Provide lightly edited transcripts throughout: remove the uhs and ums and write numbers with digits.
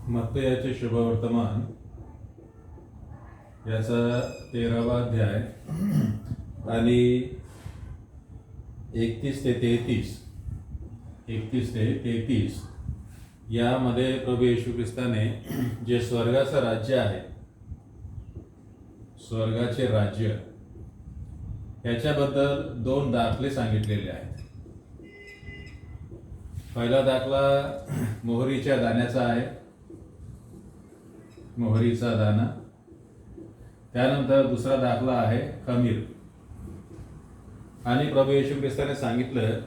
मत्तयाचे शुभवर्तमान याचा 13वा अध्याय आणि 31 ते 33 यामध्ये प्रभू येशू ख्रिस्ताने जे स्वर्गाचं राज्य आहे, स्वर्गाचे राज्य याच्याबद्दल 2 दाखले सांगितलेले आहेत. पहिला दाखला मोहरीच्या दाण्याचा आहे, मोहरीचा दाना. त्यानंतर दुसरा दाखला आहे खमीर. आणि प्रभू येशू ख्रिस्ताने सांगितलं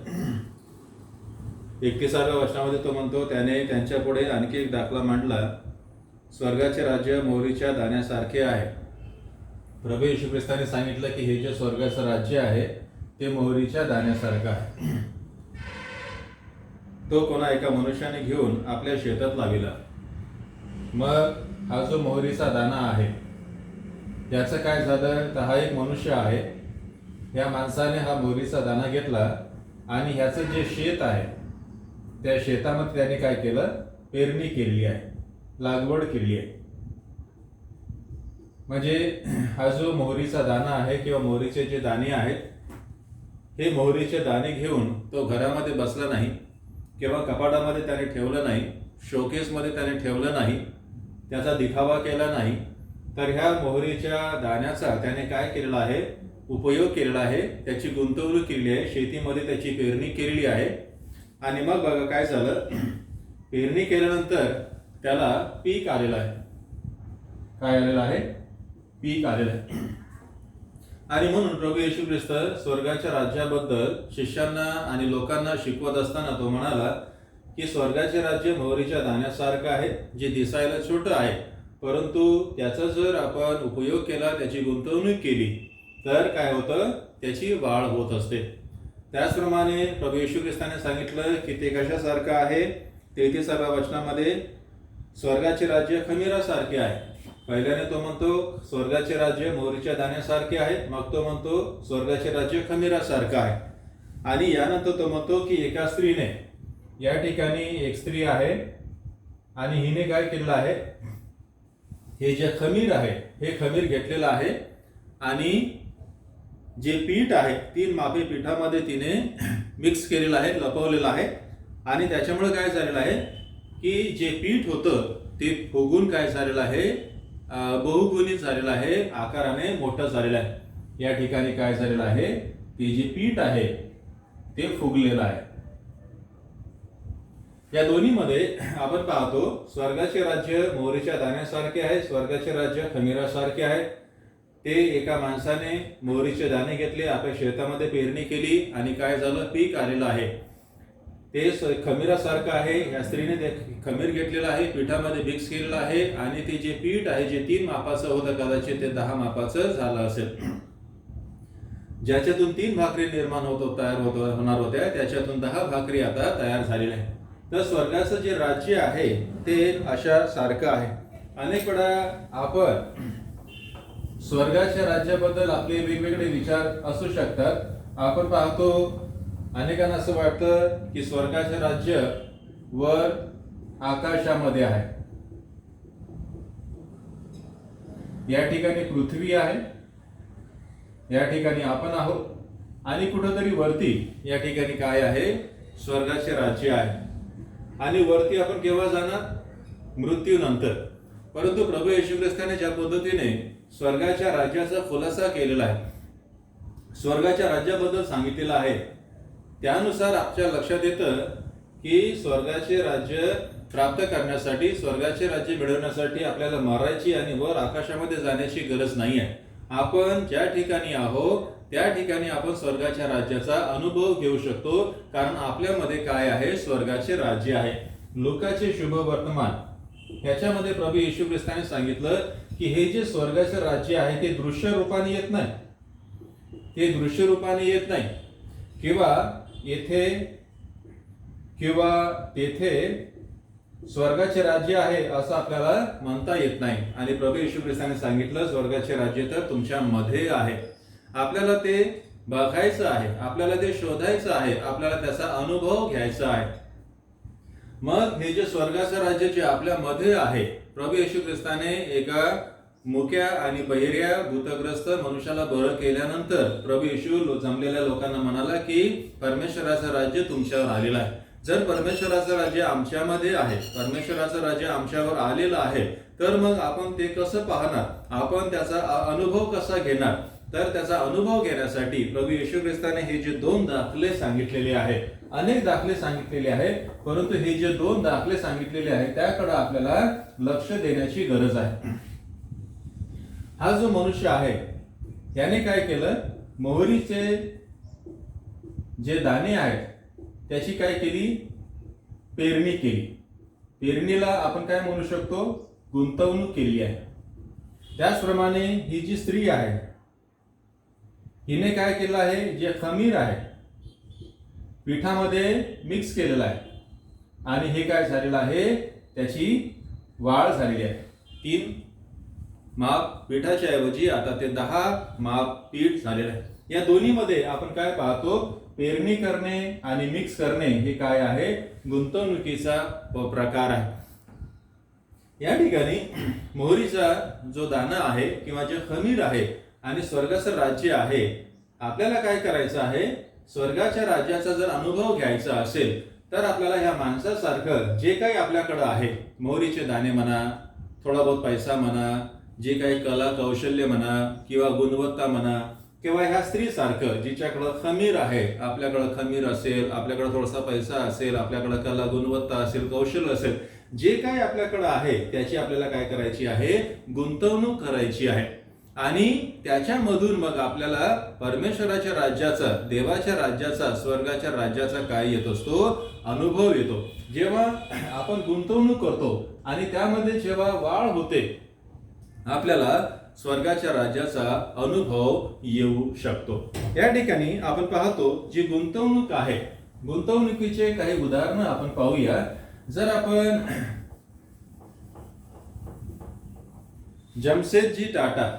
31व्या वचनामध्ये तो म्हणतो, त्याने त्यांच्या पुढे आणखी एक दाखला मांडला, स्वर्गाचे राज्य मोहरीच्या दाण्यासारखे आहे. प्रभू येशू ख्रिस्ताने सांगितलं की हे जे स्वर्गाचं राज्य आहे ते मोहरीच्या दाण्यासारखं आहे. तो कोणा एका मनुष्याने घेऊन आपल्या शेतात लाविला. मग हा जो मोहरीचा दाना आहे त्याचं काय झालं तर हा एक मनुष्य आहे. या माणसाने हा मोहरीचा दाना घेतला आणि ह्याचं जे शेत आहे त्या शेतामध्ये त्याने काय केलं, पेरणी केली आहे, लागवड केली आहे. म्हणजे हा जो मोहरीचा दाना आहे किंवा मोहरीचे जे दाणे आहेत, हे मोहरीचे दाणे घेऊन तो घरामध्ये बसला नाही किंवा कपाटामध्ये त्याने ठेवलं नाही, शोकेसमध्ये त्याने ठेवलं नाही, त्याचा दिखावा केला नाही. तर ह्या मोहरीच्या दाण्याचा त्याने काय केलेला आहे, उपयोग केलेला आहे, त्याची गुंतवणूक केली आहे, शेतीमध्ये त्याची पेरणी केलेली आहे. आणि मग बघा काय झालं, पेरणी केल्यानंतर त्याला पीक आलेलं आहे. काय आलेलं आहे, पीक आलेलं आहे. आणि म्हणून प्रभू येशू ख्रिस्त स्वर्गाच्या राज्याबद्दल शिष्यांना आणि लोकांना शिकवत असताना तो म्हणाला की स्वर्गाचे राज्य मोहरीच्या दाण्यासारखं आहे, जे दिसायला छोटं आहे, परंतु त्याचा जर आपण उपयोग केला, त्याची गुंतवणूक केली तर काय होतं, त्याची वाढ होत असते. त्याचप्रमाणे प्रभू येशू ख्रिस्ताने सांगितलं की ते कशासारखं आहे. 33व्या वचनामध्ये स्वर्गाचे राज्य खमीरासारखे आहे. पहिल्याने तो म्हणतो स्वर्गाचे राज्य मोहरीच्या दाण्यासारखे आहे, मग तो म्हणतो स्वर्गाचे राज्य खमीरासारखं आहे. आणि यानंतर तो म्हणतो की एका स्त्रीने, या ठिकाणी एक स्त्री आहे आणि हिने काय केलेलं आहे, हे जे खमीर आहे हे खमीर घेतलेलं आहे आणि जे पीठ आहे 3 मापे पीठामध्ये तिने मिक्स केलेलं आहे, लपवलेलं आहे. आणि त्याच्यामुळे काय झालेलं आहे की जे पीठ होतं ते फुगून काय झालेलं आहे, बहुगुणित झालेलं आहे, आकाराने मोठं झालेलं आहे. या ठिकाणी काय झालेलं आहे, ते जे पीठ आहे ते फुगलेलं आहे. या दोन्हीमध्ये आपण पाहतो स्वर्गाचे राज्य मोहरीच्या दाण्यासारखे आहे, स्वर्गाचे राज्य खमीरासारखे आहे. ते एका माणसाने मोहरीचे दाणे घेतले, आपल्या शेतामध्ये पेरणी केली आणि काय झालं, पीक आलेलं आहे. ते खमीरासारखं आहे. या स्त्रीने ते खमीर घेतलेलं आहे, पिठामध्ये मिक्स केलेलं आहे आणि ते जे पीठ आहे जे 3 मापाचं होतं कदाचित ते 10 मापाचं झालं असेल. ज्याच्यातून 3 भाकरी निर्माण होणार होत्या त्याच्यातून 10 भाकरी आता तयार झालेल्या आहेत. तर स्वर्गाचं जे राज्य आहे ते अशा सारखं आहे. अनेक वेळा आपण स्वर्गाच्या राज्याबद्दल आपले वेगवेगळे विचार असू शकतात. आपण पाहतो अनेकांना असं वाटतं की स्वर्गाचे राज्य वर आकाशामध्ये आहे. या ठिकाणी पृथ्वी आहे, या ठिकाणी आपण आहोत आणि कुठंतरी वरती या ठिकाणी काय आहे, स्वर्गाचे राज्य आहे. आणि वरती आपण केव्हा जाणार, मृत्यूनंतर. परंतु प्रभू येशू ख्रिस्ताने ज्या पद्धतीने स्वर्गाच्या राज्याचा खुलासा केलेला आहे, स्वर्गाच्या राज्याबद्दल सांगितलेलं आहे, त्यानुसार आपल्या लक्षात येतं की स्वर्गाचे राज्य प्राप्त करण्यासाठी, स्वर्गाचे राज्य मिळवण्यासाठी आपल्याला मरायची आणि वर आकाशामध्ये जाण्याची गरज नाही आहे. आपण ज्या ठिकाणी आहोत त्या ठिकाणी आपण स्वर्गाच्या राज्याचा अनुभव घेऊ शकतो, कारण आपल्यामध्ये काय आहे, स्वर्गाचे राज्य आहे. लूकाचे शुभ वर्तमान ह्याच्यामध्ये प्रभू येशू ख्रिस्ताने सांगितलं की हे जे स्वर्गाचे राज्य आहे ते दृश्य रूपाने येत नाही, ते दृश्य रूपाने येत नाही किंवा येथे किंवा तेथे स्वर्गाचे राज्य आहे असं आपल्याला म्हणता येत नाही. आणि प्रभू येशू ख्रिस्ताने सांगितलं स्वर्गाचे राज्य तर तुमच्या मध्ये आहे. आपल्याला ते बघायचं आहे, आपल्याला ते शोधायचं आहे, आपल्याला त्याचा अनुभव घ्यायचा आहे. मग हे जे स्वर्गाचं राज्य जे आपल्या मध्ये आहे, प्रभू येशू ख्रिस्ताने एका मुक्या आणि बहिऱ्या भूतग्रस्त मनुष्याला बरं केल्यानंतर प्रभू येशू जमलेल्या लोकांना म्हणाला की परमेश्वराचं राज्य तुमच्यावर आलेलं आहे. जर परमेश्वराचं राज्य आमच्यामध्ये आहे, परमेश्वराचं राज्य आमच्यावर आलेलं आहे, तर मग आपण ते कसं पाहणार, आपण त्याचा अनुभव कसा घेणार? तर त्याचा अनुभव घेण्यासाठी प्रभू येशू ख्रिस्ताने हे जे 2 दाखले सांगितलेले आहेत, अनेक दाखले सांगितलेले आहेत, परंतु हे जे 2 दाखले सांगितलेले आहेत त्याकडे आपल्याला लक्ष देण्याची गरज आहे. हा जो मनुष्य आहे याने काय केलं, मोहरीचे जे दाणे आहेत त्याची काय केली, पेरणी केली. पेरणीला आपण काय म्हणू शकतो, गुंतवणूक केली आहे. त्याचप्रमाणे ही जी स्त्री आहे हिने काय केलं आहे, जे खमीर आहे पिठामध्ये मिक्स केलेलं आहे आणि हे काय झालेलं आहे, त्याची वाढ झालेली आहे. 3 माप पिठाच्या ऐवजी आता ते 10 माप पीठ झालेलं आहे. या दोन्हीमध्ये आपण काय पाहतो, पेरणी करणे आणि मिक्स करणे हे काय आहे, गुंतवणुकीचा प्रकार आहे. या ठिकाणी मोहरीचा जो दाणा आहे किंवा जे खमीर आहे आणि स्वर्गाचं राज्य आहे, आपल्याला काय करायचं आहे, स्वर्गाच्या राज्याचा जर अनुभव घ्यायचा असेल तर आपल्याला ह्या माणसासारखं जे काही आपल्याकडे आहे, मोहरीचे दाणे म्हणा, थोडा बहुत पैसा म्हणा, जे काही कला कौशल्य म्हणा किंवा गुणवत्ता म्हणा, किंवा ह्या स्त्रीसारखं जिच्याकडं खमीर आहे, आपल्याकडं खमीर असेल, आपल्याकडे थोडासा पैसा असेल, आपल्याकडे कला गुणवत्ता असेल, कौशल्य असेल, जे काही आपल्याकडे आहे त्याची आपल्याला काय करायची आहे, गुंतवणूक करायची आहे. आणि त्याच्यामधून मग आपल्याला परमेश्वराच्या राज्याचा, देवाच्या राज्याचा, स्वर्गाच्या राज्याचा काय येत असतो, अनुभव येतो. जेव्हा आपण गुंतवणूक करतो आणि त्यामध्ये जेव्हा वाढ होते, आपल्याला स्वर्गाच्या राज्याचा अनुभव येऊ शकतो. या ठिकाणी आपण पाहतो जी गुंतवणूक आहे, गुंतवणुकीचे काही उदाहरणं आपण पाहूया. जर आपण जमशेदजी टाटा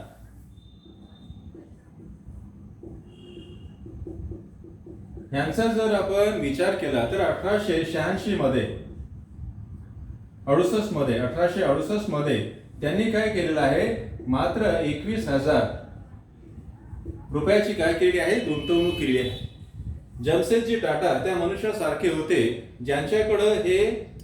यांचा जर आपण विचार केला तर 1886 मध्ये 1868 मध्ये त्यांनी काय केलेलं आहे, मात्र 21,000 रुपयाची काय केली आहे, गुंतवणूक केली आहे. जमशेदजी टाटा त्या मनुष्यासारखे होते ज्यांच्याकडे हे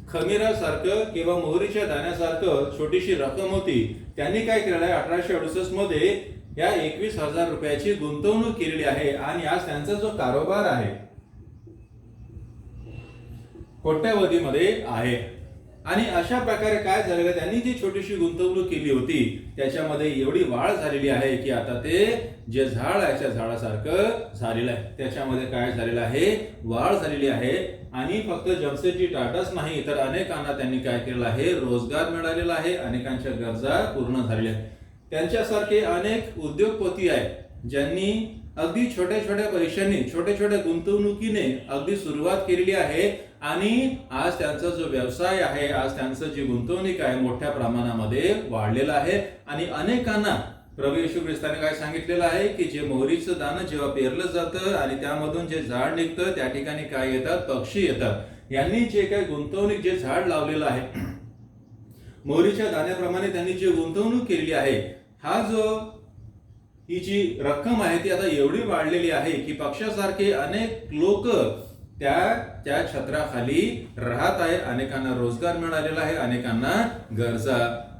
खमीरासारखं किंवा मोहरीच्या दाण्यासारखं छोटीशी रक्कम होती. त्यांनी काय केलेलं आहे, 1868 मध्ये या 21,000 रुपयाची गुंतवणूक केलेली आहे आणि आज त्यांचा जो कारोबार आहे कोट्यावधीमध्ये आहे. आणि अशा प्रकारे काय झालेलं, त्यांनी जी छोटीशी गुंतवणूक केली होती त्याच्यामध्ये एवढी वाढ झालेली आहे की आता ते जे झाड आहे त्या झाडासारखं झालेलं आहे. त्याच्यामध्ये काय झालेलं आहे, वाढ झालेली आहे. आणि फक्त जमशेदजी टाटाच नाही तर अनेकांना त्यांनी काय केलेलं आहे, रोजगार मिळालेला आहे, अनेकांच्या गरजा पूर्ण झालेल्या आहेत. त्यांच्यासारखे अनेक उद्योगपती आहेत ज्यांनी अगदी छोट्या छोट्या पैशांनी, छोट्या छोट्या गुंतवणुकीने अगदी सुरुवात केलेली आहे आणि आज त्यांचा जो व्यवसाय आहे, आज त्यांचं जी गुंतवणूक आहे मोठ्या प्रमाणामध्ये वाढलेला आहे. आणि अनेकांना प्रभू येशू ख्रिस्ताने काय सांगितलेलं आहे की जे मोहरीचं दाणं जेव्हा पेरलं जातं आणि त्यामधून जे झाड निघतं त्या ठिकाणी काय येतात, पक्षी येतात. यांनी जे काही गुंतवणूक, जे झाड लावलेलं आहे, मोहरीच्या दाण्याप्रमाणे त्यांनी जी गुंतवणूक केलेली आहे, ही जी रक्कम आहे ती आता एवढी वाढलेली आहे की पक्षासारखे अनेक लोक त्या छत्राखाली राहत आहे. अनेकांना रोजगार मिळालेला आहे,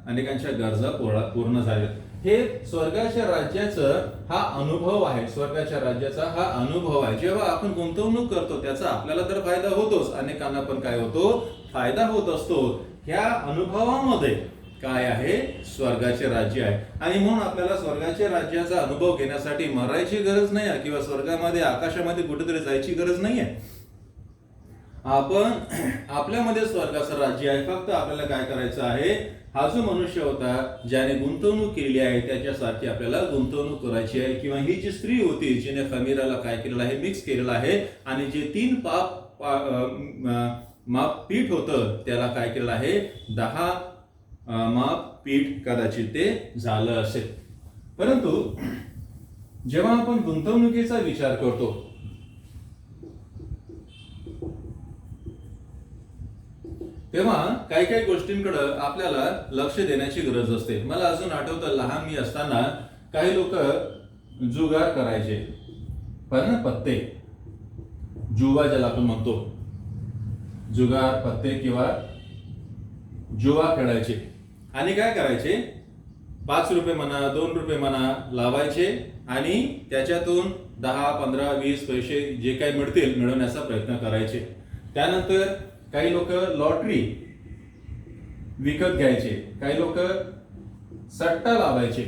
अनेकांच्या गरजा पूर्ण झाल्या. हे स्वर्गाच्या राज्याचा हा अनुभव आहे. स्वर्गाच्या राज्याचा हा अनुभव आहे. जेव्हा आपण गुंतवणूक करतो त्याचा आपल्याला तर फायदा होतोच, अनेकांना पण काय होतो, फायदा होत असतो. ह्या अनुभवामध्ये काय आहे, स्वर्गाचे राज्य आहे. आणि म्हणून आपल्याला स्वर्गाच्या राज्याचा अनुभव घेण्यासाठी मरायची गरज नाही आहे किंवा स्वर्गामध्ये आकाशामध्ये कुठेतरी जायची गरज नाही आहे. आपण आपल्यामध्ये स्वर्गाचं राज्य आहे. फक्त आपल्याला काय करायचं आहे, हा जो मनुष्य होता ज्याने गुंतवणूक केली आहे त्याच्यासारखी आपल्याला गुंतवणूक करायची आहे. किंवा ही जी स्त्री होती जिने खमीराला काय केलेलं आहे, मिक्स केलेलं आहे आणि जे 3 माप पीठ होतं त्याला काय केलेलं आहे, 10 माप पीठ कदाचित ते झालं असेल. परंतु जेव्हा आपण गुंतवणुकीचा विचार करतो तेव्हा काही काही गोष्टींकडे आपल्याला लक्ष देण्याची गरज असते. मला अजून आठवतं, लहान मी असताना काही लोक जुगार करायचे, पण पत्ते, जुवा ज्याला आपण म्हणतो, जुगार, पत्ते किंवा जुवा खेळायचे. आणि काय करायचे, 5 रुपये म्हणा, 2 रुपये म्हणा लावायचे आणि त्याच्यातून 10, 15, 20 पैसे जे काही मिळतील मिळवण्याचा प्रयत्न करायचे. त्यानंतर काही लोक लॉटरी विकत घ्यायचे, काही लोक सट्टा लावायचे.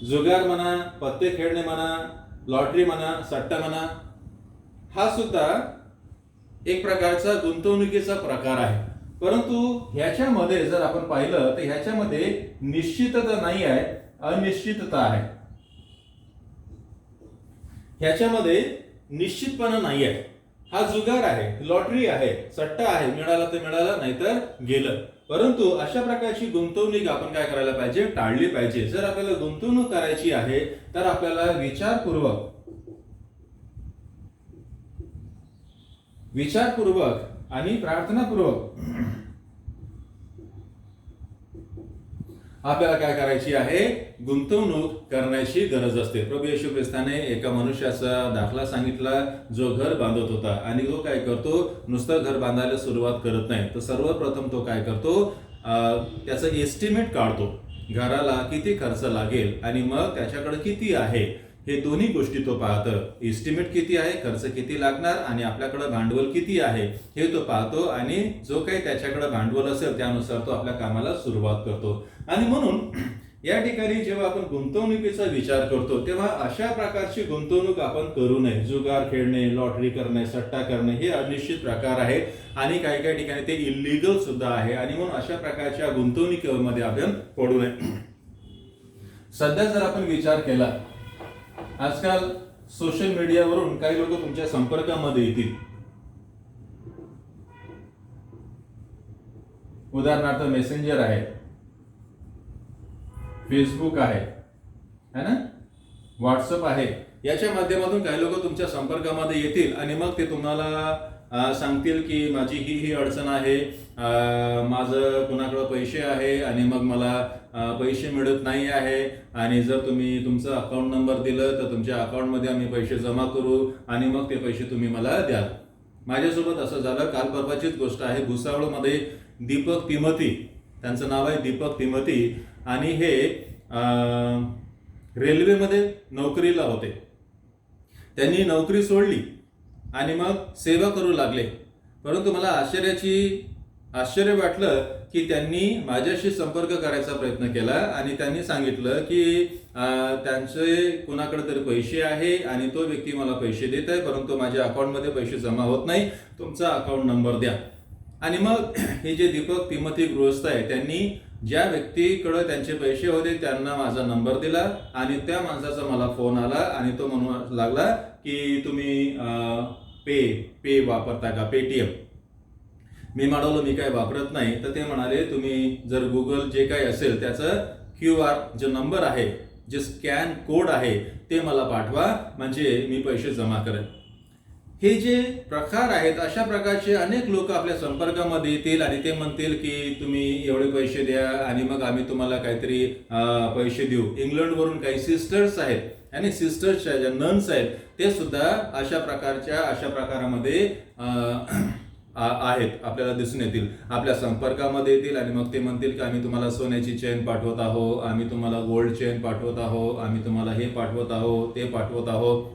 जुगार म्हणा, पत्ते खेळणे म्हणा, लॉटरी म्हणा, सट्टा म्हणा, हा सुद्धा एक प्रकारचा गुंतवणुकीचा प्रकार आहे. परंतु ह्याच्यामध्ये जर आपण पाहिलं तर ह्याच्यामध्ये निश्चितता नाही आहे, अनिश्चितता आहे. ह्याच्यामध्ये निश्चितपणा नाही आहे. हा जुगार आहे, लॉटरी आहे, सट्टा आहे, मिळाला तर मिळाला, नाहीतर गेलं. परंतु अशा प्रकारची गुंतवणूक आपण काय करायला पाहिजे, टाळली पाहिजे. जर आपल्याला गुंतवणूक करायची आहे तर आपल्याला विचारपूर्वक आणि प्रार्थनापूर्वक आपल्याला काय करायची आहे, गुंतवणूक करण्याची गरज असते. प्रभू येशू ख्रिस्ताने एका मनुष्याचा दाखला सांगितला जो घर बांधत होता आणि तो काय करतो, नुसतं घर बांधायला सुरुवात करत नाही, तर सर्वप्रथम तो काय करतो, त्याचं एस्टिमेट काढतो, घराला किती खर्च लागेल आणि मग त्याच्याकडे किती आहे हे दोन्ही गोष्टी तो पाहतो. एस्टिमेट किती आहे, खर्च किती लागणार आणि आपल्याकडे भांडवल किती आहे हे तो पाहतो आणि जो काही त्याच्याकडे भांडवल असेल त्यानुसार तो आपल्या कामाला सुरुवात करतो. आणि म्हणून या ठिकाणी जेव्हा आपण गुंतवणुकीचा विचार करतो तेव्हा अशा प्रकारची गुंतवणूक आपण करू नये. जुगार खेळणे, लॉटरी करणे, सट्टा करणे हे अनिश्चित प्रकार आहे आणि काही काही ठिकाणी ते इल्लीगल सुद्धा आहे आणि म्हणून अशा प्रकारच्या गुंतवणुकीमध्ये आपण पडू नये. सध्या जर आपण विचार केला, आजकाल सोशल मीडियावरून काही लोक तुमच्या संपर्कामध्ये येतील. उदाहरणार्थ मेसेंजर आहे, फेसबुक आहे ना, व्हॉट्सअप आहे. याच्या माध्यमातून काही लोक तुमच्या संपर्कामध्ये येतील आणि मग ते तुम्हाला सांगतील की माझी ही अडचण आहे, माझं कुणाकडे पैसे आहे आणि मग मला पैसे मिळत नाही आहे आणि जर तुम्ही तुमचं अकाउंट नंबर दिलं तर तुमच्या अकाउंटमध्ये आम्ही पैसे जमा करू आणि मग ते पैसे तुम्ही मला द्याल. माझ्यासोबत असं झालं, काल परवाचीच गोष्ट आहे. भुसावळमध्ये दीपक तिमती, त्यांचं नाव आहे दीपक तिमती आणि हे रेल्वेमध्ये नोकरीला होते. त्यांनी नोकरी सोडली आणि मग सेवा करू लागले. परंतु मला आश्चर्य वाटलं की त्यांनी माझ्याशी संपर्क करायचा प्रयत्न केला आणि त्यांनी सांगितलं की त्यांचे कुणाकडे तरी पैसे आहे आणि तो व्यक्ती मला पैसे देत आहे, परंतु माझ्या अकाउंटमध्ये पैसे जमा होत नाही, तुमचा अकाउंट नंबर द्या. आणि मग हे जे दीपक तिमती गृहस्थ आहे त्यांनी ज्या व्यक्तीकडे त्यांचे पैसे होते त्यांना माझा नंबर दिला आणि त्या माणसाचा मला फोन आला आणि तो म्हणू लागला की तुम्ही पे वापरता का, पेटीएम. मी म्हणालो मी काय वापरत नाही. तर ते म्हणाले तुम्ही जर गुगल जे काही असेल त्याचं QR जो नंबर आहे, जे स्कॅन कोड आहे ते मला पाठवा, म्हणजे मी पैसे जमा करेन. हे जे प्रकार आहेत अशा प्रकारचे अनेक लोक आपल्या संपर्कामध्ये येतील आणि ते म्हणतील की तुम्ही एवढे पैसे द्या आणि मग आम्ही तुम्हाला काहीतरी पैसे देऊ. इंग्लंडवरून काही सिस्टर्स आहेत आणि सिस्टर्सच्या ज्या नन्स आहेत ते सुद्धा अशा प्रकारामध्ये आहेत, आपल्याला दिसून येतील, आपल्या संपर्कामध्ये येतील आणि मग ते म्हणतील की आम्ही तुम्हाला सोन्याची चेन पाठवत आहोत, आम्ही तुम्हाला गोल्ड चेन पाठवत आहोत, आम्ही तुम्हाला हे पाठवत आहोत, ते पाठवत आहोत.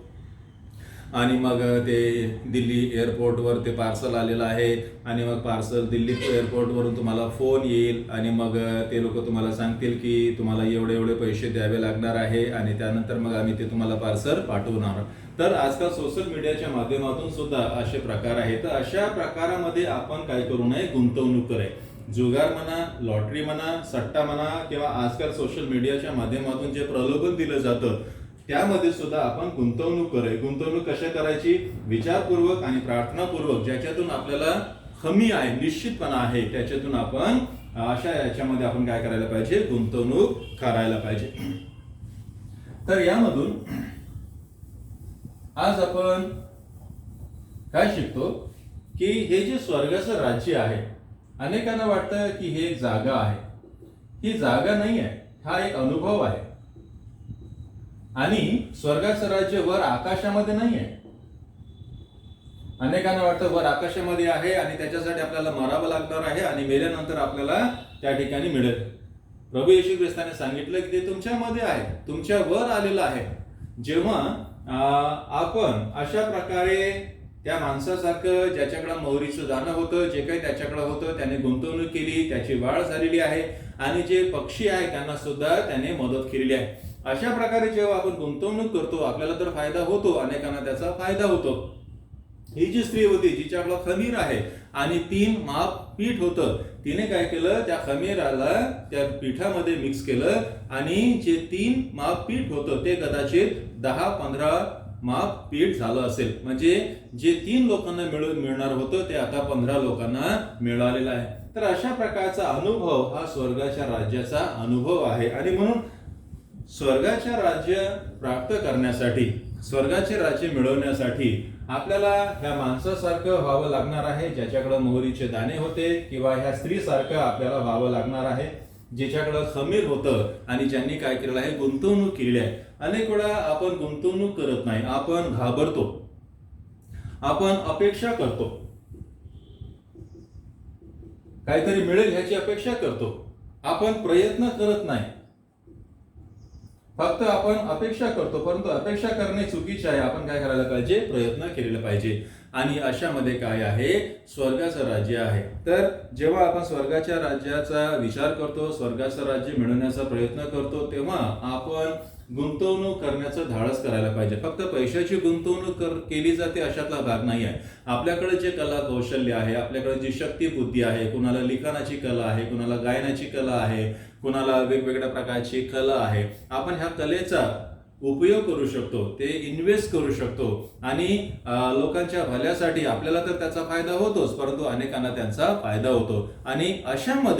आणि मग ते दिल्ली एअरपोर्टवर ते पार्सल आलेलं आहे आणि मग पार्सल दिल्ली एअरपोर्टवरून तुम्हाला फोन येईल आणि मग ते लोक तुम्हाला सांगतील की तुम्हाला एवढे पैसे द्यावे लागणार आहे आणि त्यानंतर मग आम्ही ते तुम्हाला पार्सल पाठवणार. तर आजकाल सोशल मीडियाच्या माध्यमातून सुद्धा असे प्रकार आहेत. तर अशा प्रकारामध्ये आपण काय करू नये, गुंतवणूक करे. जुगार म्हणा, लॉटरी म्हणा, सट्टा म्हणा किंवा आजकाल सोशल मीडियाच्या माध्यमातून जे प्रलोभन दिलं जातं त्यामध्ये सुद्धा आपण गुंतवणूक करे. गुंतवणूक कशा करायची, विचारपूर्वक आणि प्रार्थनापूर्वक, ज्याच्यातून आपल्याला हमी आहे, निश्चितपणा आहे, त्याच्यातून आपण अशा याच्यामध्ये आपण काय करायला पाहिजे, गुंतवणूक करायला पाहिजे. तर यामधून आज आपण काय शिकतो की हे जे स्वर्गाचं राज्य आहे, अनेकांना वाटतं की हे एक जागा आहे. ही जागा नाही आहे, हा एक अनुभव आहे. आणि स्वर्गाचं राज्य वर आकाशामध्ये नाही आहे. अनेकांना वाटतं वर आकाशामध्ये आहे आणि त्याच्यासाठी आपल्याला मरावं लागणार आहे आणि मेल्यानंतर आपल्याला त्या ठिकाणी मिळेल. प्रभू येशू ख्रिस्ताने सांगितलं की ते तुमच्यामध्ये आहे, तुमच्या वर आलेलं आहे. जेव्हा आपण अशा प्रकारे त्या माणसासारखं ज्याच्याकडे मोहरीचं दाणं होतं, जे काही त्याच्याकडे होतं त्याने गुंतवणूक केली, त्याची वाढ झालेली आहे आणि जे पक्षी आहे त्यांना सुद्धा त्याने मदत केलेली आहे. अशा प्रकारे जेव्हा आपण गुंतवणूक करतो आपल्याला तर फायदा होतो, अनेकांना त्याचा फायदा होतो. ही जी स्त्री होती जिच्याकडे खमीर आहे आणि 3 माप पीठ होतं, तिने काय केलं, त्या खमीराला त्या पिठामध्ये मिक्स केलं आणि जे 3 माप पीठ होतं ते कदाचित 10-15 माप पीठ झालं असेल. म्हणजे जे 3 लोकांना मिळणार होतं ते आता 15 लोकांना मिळालेलं आहे. तर अशा प्रकारचा अनुभव हा स्वर्गाच्या राज्याचा अनुभव आहे. आणि म्हणून स्वर्गाचे राज्य प्राप्त करण्यासाठी, स्वर्गाचे राज्य मिळवण्यासाठी आपल्याला ह्या माणसासारखं व्हावं लागणार आहे ज्याच्याकडे मोहरीचे दाणे होते, किंवा ह्या स्त्रीसारखं आपल्याला व्हावं लागणार आहे जिच्याकडे खमीर होतं आणि ज्यांनी काय केलेलं आहे, गुंतवणूक केलेली आहे. अनेक वेळा आपण गुंतवणूक करत नाही, आपण घाबरतो, आपण अपेक्षा करतो, काहीतरी मिळेल ह्याची अपेक्षा करतो, आपण प्रयत्न करत नाही, फक्त आपण अपेक्षा करतो. परंतु अपेक्षा करणे चुकीचे आहे. आपण काय करायला पाहिजे, प्रयत्न केलेला पाहिजे. आणि अशामध्ये काय आहे, स्वर्गाचं राज्य आहे. तर जेव्हा आपण स्वर्गाच्या राज्याचा विचार करतो, स्वर्गाचं राज्य मिळवण्याचा प्रयत्न करतो, तेव्हा आपण गुंतवणूक करण्याचं धाडस करायला पाहिजे. फक्त पैशाची गुंतवणूक केली जाते अशातला भाग नाही आहे. आपल्याकडे जे कला कौशल्य आहे, आपल्याकडे जी शक्ती बुद्धी आहे, कुणाला लिखाणाची कला आहे, कुणाला गायनाची कला आहे, कुणाला वेगवेगळ्या प्रकारची कला आहे, आपण ह्या कलेचा उपयोग करू शकतो, ते इन्व्हेस्ट करू शकतो आणि लोकांच्या भल्यासाठी आपल्याला तर त्याचा फायदा होतोच, परंतु अनेकांना त्यांचा फायदा होतो. आणि अशामध्ये